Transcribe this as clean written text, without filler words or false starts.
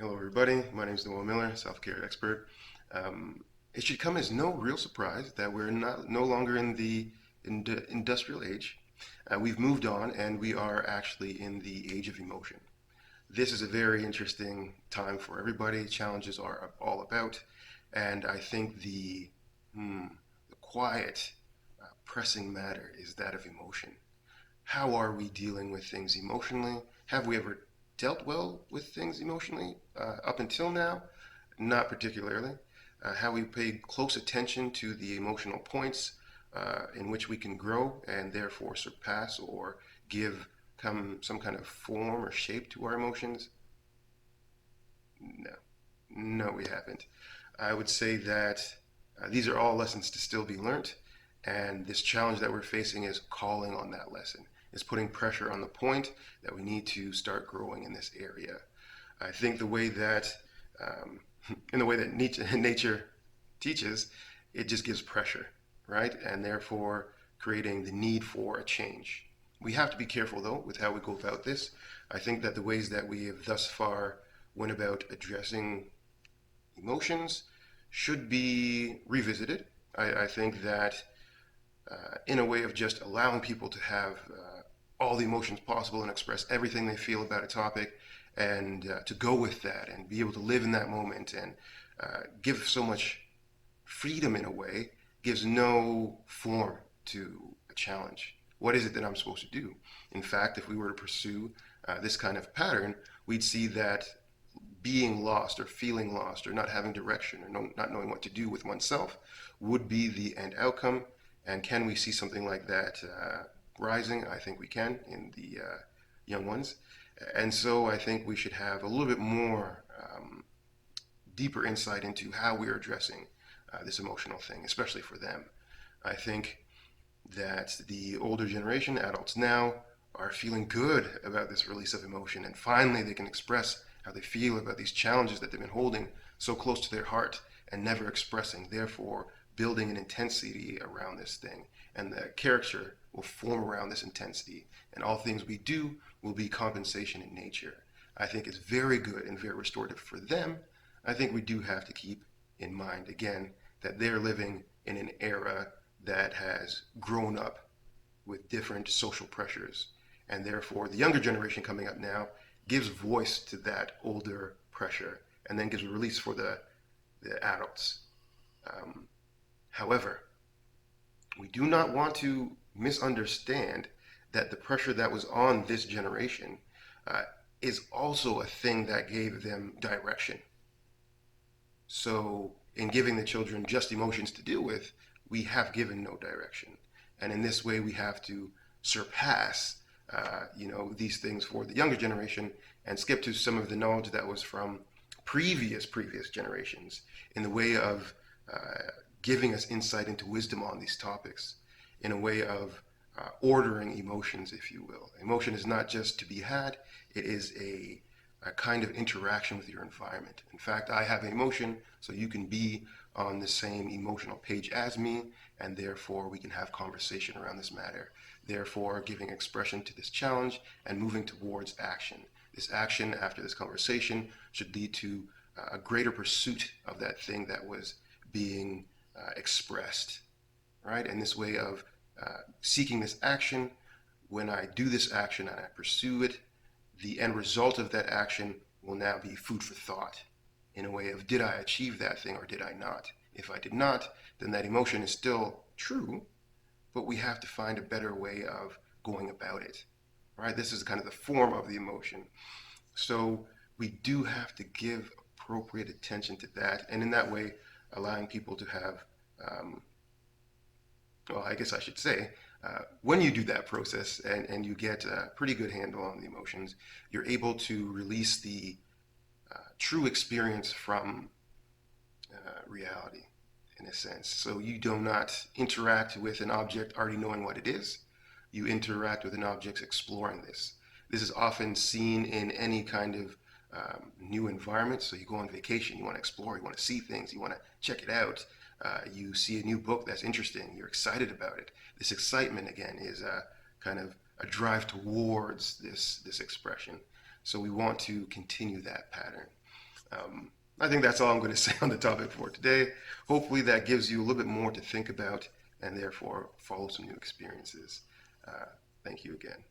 Hello, everybody. My name is Noel Miller, self-care expert. It should come as no real surprise that we're no longer in the industrial age. We've moved on, and we are actually in the age of emotion. This is a very interesting time for everybody. Challenges are all about, and I think the quiet, pressing matter is that of emotion. How are we dealing with things emotionally? Have we ever dealt well with things emotionally up until now? Not particularly. Have we paid close attention to the emotional points in which we can grow and therefore surpass or give some kind of form or shape to our emotions? No, no, we haven't. I would say that these are all lessons to still be learned, and this challenge that we're facing is calling on that lesson. It's putting pressure on the point that we need to start growing in this area. I think um, in the way that nature teaches, it just gives pressure, right? And therefore creating the need for a change. We have to be careful though with how we go about this. I think that the ways that we have thus far went about addressing emotions should be revisited. I think that in a way of just allowing people to have all the emotions possible and express everything they feel about a topic and to go with that and be able to live in that moment and give so much freedom in a way gives no form to a challenge. What is it that I'm supposed to do? In fact, if we were to pursue this kind of pattern, we'd see that being lost or feeling lost or not having direction or not knowing what to do with oneself would be the end outcome. And can we see something like that rising? I think we can in the young ones. And so I think we should have a little bit more deeper insight into how we are addressing this emotional thing, especially for them. I think that the older generation, adults now, are feeling good about this release of emotion, and finally they can express how they feel about these challenges that they've been holding so close to their heart and never expressing, therefore building an intensity around this thing. And the character will form around this intensity, and all things we do will be compensation in nature. I think it's very good and very restorative for them. I think we do have to keep in mind, again, that they're living in an era that has grown up with different social pressures. And therefore, the younger generation coming up now gives voice to that older pressure and then gives a release for the adults. Um, However, we do not want to misunderstand that the pressure that was on this generation uh, is also a thing that gave them direction. So, in giving the children just emotions to deal with, we have given no direction. And in this way, we have to surpass, these things for the younger generation and skip to some of the knowledge that was from previous generations in the way of giving us insight into wisdom on these topics, in a way of ordering emotions, if you will. Emotion is not just to be had; it is a kind of interaction with your environment. In fact, I have emotion, so you can be on the same emotional page as me, and therefore we can have conversation around this matter. Therefore, giving expression to this challenge and moving towards action. This action after this conversation should lead to a greater pursuit of that thing that was being expressed, right? And this way of seeking this action, when I do this action and I pursue it, the end result of that action will now be food for thought in a way of, did I achieve that thing or did I not? If I did not, then that emotion is still true, but we have to find a better way of going about it, right? This is kind of the form of the emotion. So we do have to give appropriate attention to that, and in that way, allowing people to have, um, well, I guess I should say, when you do that process and you get a pretty good handle on the emotions, you're able to release the true experience from reality in a sense. So you do not interact with an object already knowing what it is. You interact with an object exploring this. This is often seen in any kind of new environment. So you go on vacation, you want to explore, you want to see things, you want to check it out. You see a new book that's interesting, you're excited about it. This excitement, again, is a kind of a drive towards this expression. So we want to continue that pattern. I think that's all I'm going to say on the topic for today. Hopefully that gives you a little bit more to think about and therefore follow some new experiences. Thank you again.